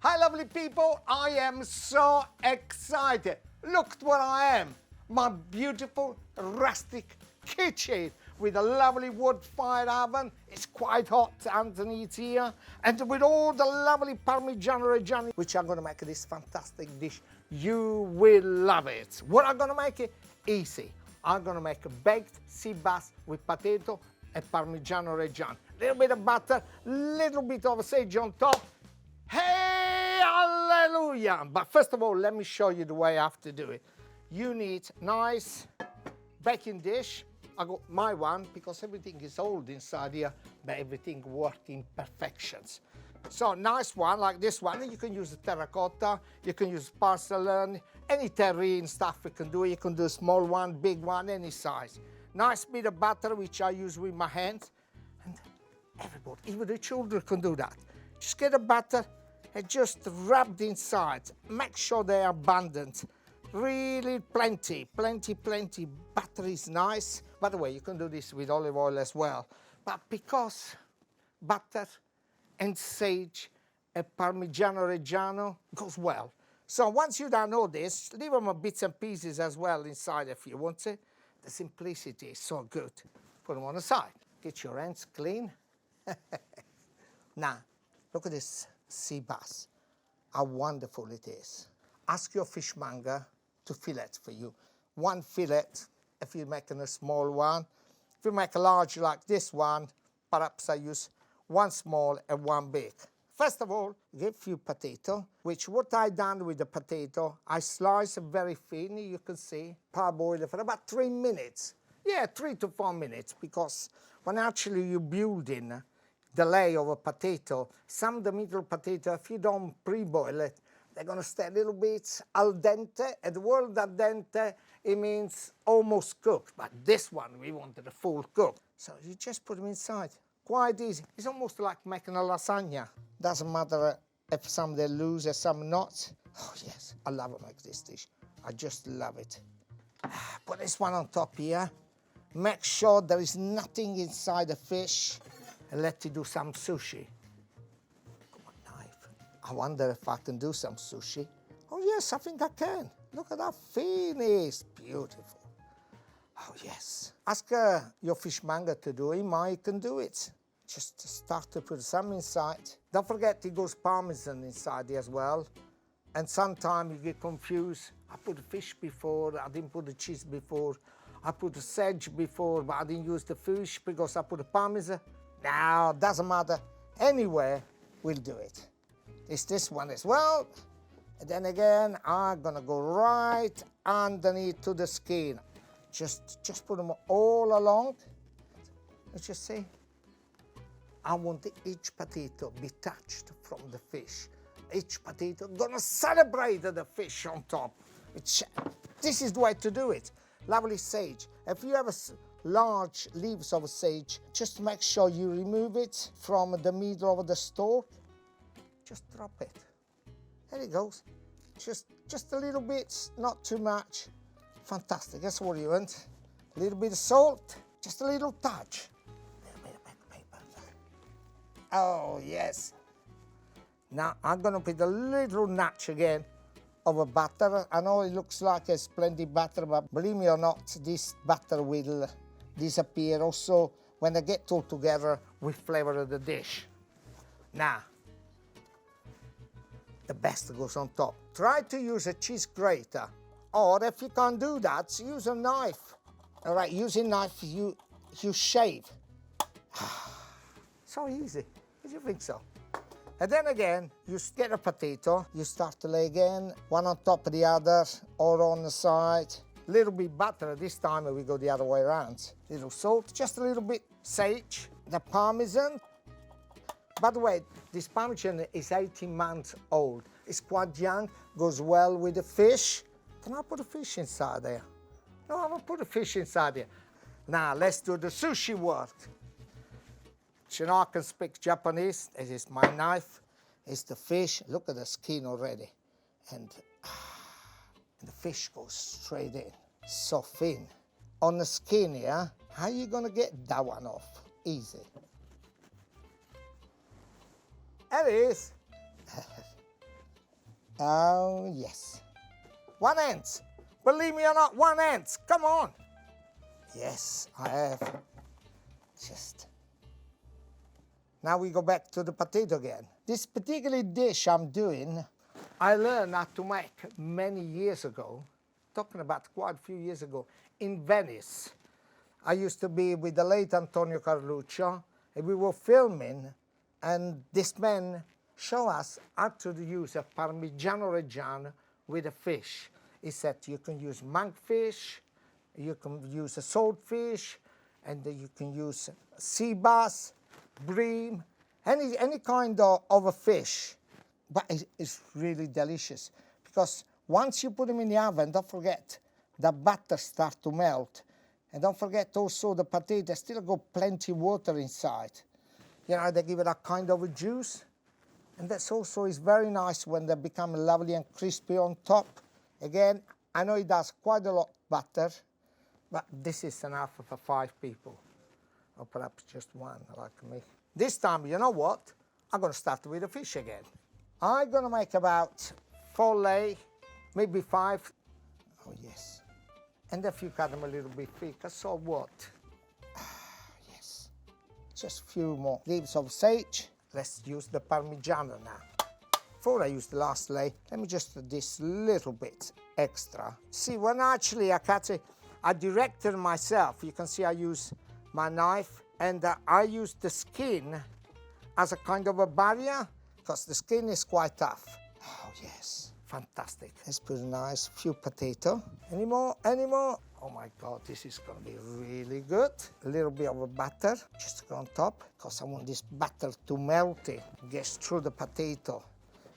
Hi lovely people, I am so excited. Look at what I am. My beautiful rustic kitchen with a lovely wood-fired oven. It's quite hot underneath here. And with all the lovely Parmigiano Reggiano, which I'm gonna make this fantastic dish. You will love it. What I'm gonna make it? Easy. I'm gonna make a baked Seabass with potato and Parmigiano Reggiano. Little bit of butter, little bit of sage on top. Hey, hallelujah! But first of all, let me show you the way I have to do it. You need nice baking dish. I got my one because everything is old inside here, but everything works in perfections. So nice one like this one. You can use a terracotta, you can use porcelain, any terrine stuff you can do. You can do a small one, big one, any size. Nice bit of butter, which I use with my hands. And everybody, even the children can do that. Just get the butter and just rub the inside. Make sure they are abundant. Really plenty. Butter is nice. By the way, you can do this with olive oil as well. But because butter and sage and Parmigiano Reggiano goes well. So once you done all this, leave them a bits and pieces as well inside if you want to. The simplicity is so good. Put them on the side. Get your hands clean. Now, look at this Seabass. How wonderful it is. Ask your fishmonger to fillet for you. One fillet, if you're making a small one. If you make a large like this one, perhaps I use one small and one big. First of all, get a few potato, which what I done with the potato, I slice it very thin, you can see, parboil it for about 3 minutes. Yeah, 3 to 4 minutes, because when actually you're building the layer of a potato, some of the middle potato, if you don't pre-boil it, they're gonna stay a little bit al dente, and the word al dente, it means almost cooked, but this one, we wanted a full cook. So you just put them inside, quite easy. It's almost like making a lasagna. Doesn't matter if some they lose and some not. Oh yes, I love to make this dish. I just love it. Put this one on top here. Make sure there is nothing inside the fish. And let it do some sushi. Come on, knife. I wonder if I can do some sushi. Oh yes, I think I can. Look at that finish. Beautiful. Oh yes. Ask your fishmonger to do it. I can do it. Just start to put some inside. Don't forget it goes Parmesan inside as well. And sometimes you get confused. I put the fish before, I didn't put the cheese before. I put the sage before, but I didn't use the fish because I put the Parmesan. Now, doesn't matter. Anywhere, we'll do it. It's this one as well. And then again, I'm gonna go right underneath to the skin. Just put them all along. Let's just see. I want each potato detached from the fish. Each potato gonna celebrate the fish on top. This is the way to do it. Lovely sage. If you have large leaves of sage, just make sure you remove it from the middle of the stalk. Just drop it. There it goes. Just a little bit, not too much. Fantastic, that's what you want. A little bit of salt, just a little touch. A little bit of baking paper. Oh, yes. Now I'm gonna put a little notch again of a butter. I know it looks like it's plenty butter, but believe me or not, this butter will disappear also when they get all together with flavor of the dish. Now, the best goes on top. Try to use a cheese grater, or if you can't do that, use a knife. All right, using knife, you shave. So easy. Did you think so? And then again, you get a potato, you start to lay again, one on top of the other, or on the side. Little bit butter, this time we go the other way around. Little salt, just a little bit sage, the Parmesan. By the way, this Parmesan is 18 months old. It's quite young, goes well with the fish. Can I put a fish inside there? No, I won't put a fish inside there. Now, let's do the sushi work. You know I can speak Japanese. This is my knife. It's the fish. Look at the skin already. And the fish goes straight in. So thin. On the skin here, how are you gonna get that one off? Easy. There it is. Oh, yes. 1 ounce. Believe me or not, 1 ounce. Come on. Yes, I have. Just. Now we go back to the potato again. This particular dish I'm doing, I learned how to make many years ago, talking about quite a few years ago, in Venice. I used to be with the late Antonio Carluccio, and we were filming, and this man showed us how to use a Parmigiano Reggiano with a fish. He said you can use monkfish, you can use a saltfish, and you can use Seabass, bream, any kind of a fish. But it's really delicious because once you put them in the oven, don't forget the butter starts to melt. And don't forget also the potato still got plenty of water inside. You know, they give it a kind of a juice. And that's also is very nice when they become lovely and crispy on top. Again, I know it does quite a lot of butter, but this is enough for 5 people. Or perhaps just 1, like me. This time, you know what? I'm going to start with the fish again. I'm going to make about 4 layers, maybe 5. Oh, yes. And if you cut them a little bit thicker, so what? Yes. Just a few more leaves of sage. Let's use the Parmigiano now. Before I use the last layer, let me just do this little bit extra. See, when actually I cut it, I directed myself. You can see I use my knife, and I use the skin as a kind of a barrier, because the skin is quite tough. Oh, yes. Fantastic. Let's put a nice few potato. Any more? Any more? Oh my God, this is going to be really good. A little bit of a butter just on top, because I want this butter to melt it. Gets through the potato,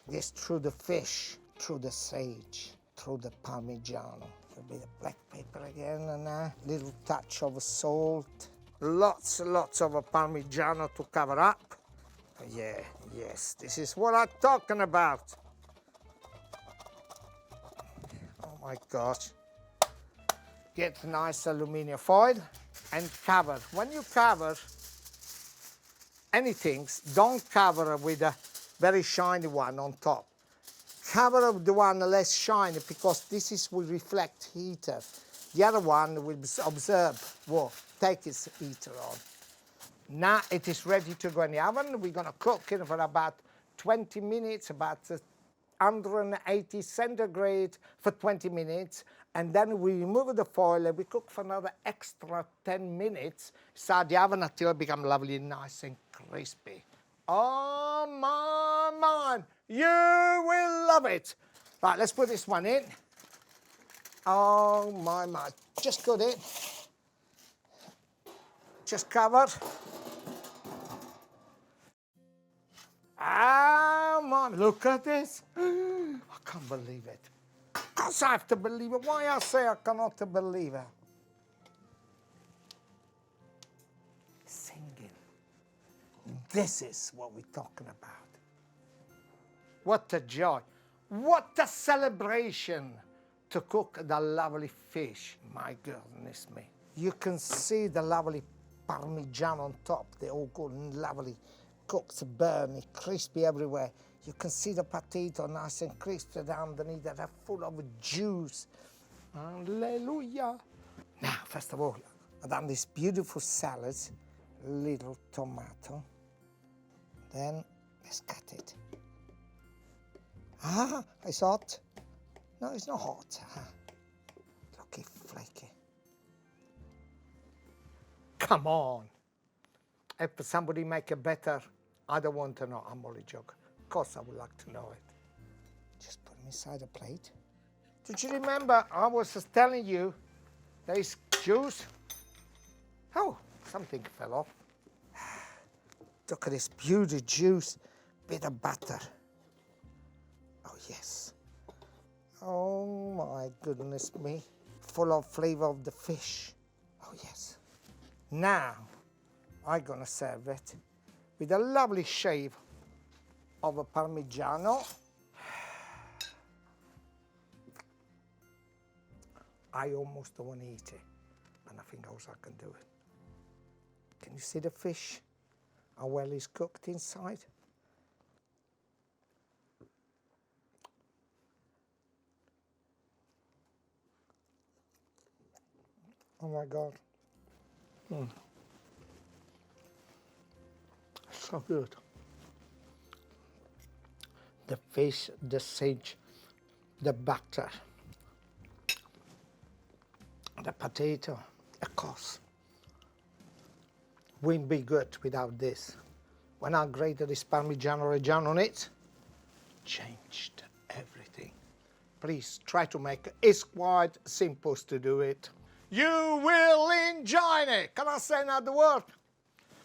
gets through the fish, through the sage, through the Parmigiano. A bit of black pepper again, and a little touch of salt. Lots of a Parmigiano to cover up. Yeah, yes, this is what I'm talking about. Oh my gosh. Get nice aluminium foil and cover. When you cover anything, don't cover with a very shiny one on top. Cover the one less shiny, because this is will reflect heater. The other one will observe, well, take its heater on. Now it is ready to go in the oven. We're going to cook it for about 20 minutes, about 180 centigrade for 20 minutes. And then we remove the foil and we cook for another extra 10 minutes inside the oven until it becomes lovely, nice and crispy. Oh my man, you will love it. Right, let's put this one in. Oh my man, just put it. Just cover. Oh man, look at this. I can't believe it. Of course I have to believe it. Why I say I cannot believe it? Singing. This is what we're talking about. What a joy. What a celebration to cook the lovely fish. My goodness me. You can see the lovely Parmigiano on top. They're all good and lovely. Cooked, burny, crispy everywhere. You can see the potato nice and crispy underneath that are full of juice. Hallelujah. Now, first of all, I've done this beautiful salad, little tomato. Then let's cut it. Ah, it's hot. No, it's not hot. Look, it's flaky. Come on. If somebody make a better, I don't want to know. I'm only joking. Of course, I would like to know it. Just put them inside a plate. Did you remember I was just telling you there is juice? Oh, something fell off. Look at this beauty juice, bit of butter. Oh, yes. Oh, my goodness me. Full of flavor of the fish. Oh, yes. Now, I'm gonna serve it with a lovely shave of a Parmigiano. I almost don't want to eat it, but nothing else I can do it. Can you see the fish? How well it's cooked inside? Oh my God. So good. The fish, the sage, the butter, the potato, of course. Wouldn't be good without this. When I grated this Parmigiano Reggiano on it, changed everything. Please try to make it. It's quite simple to do it. You will enjoy it. Can I say another word?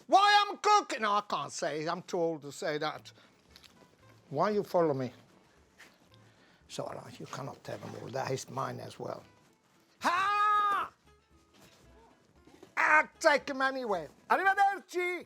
Why I'm cooking? No, I can't say it. I'm too old to say that. Why you follow me? So you cannot tell them all. That is mine as well. Ha! I'll take him anyway. Arrivederci!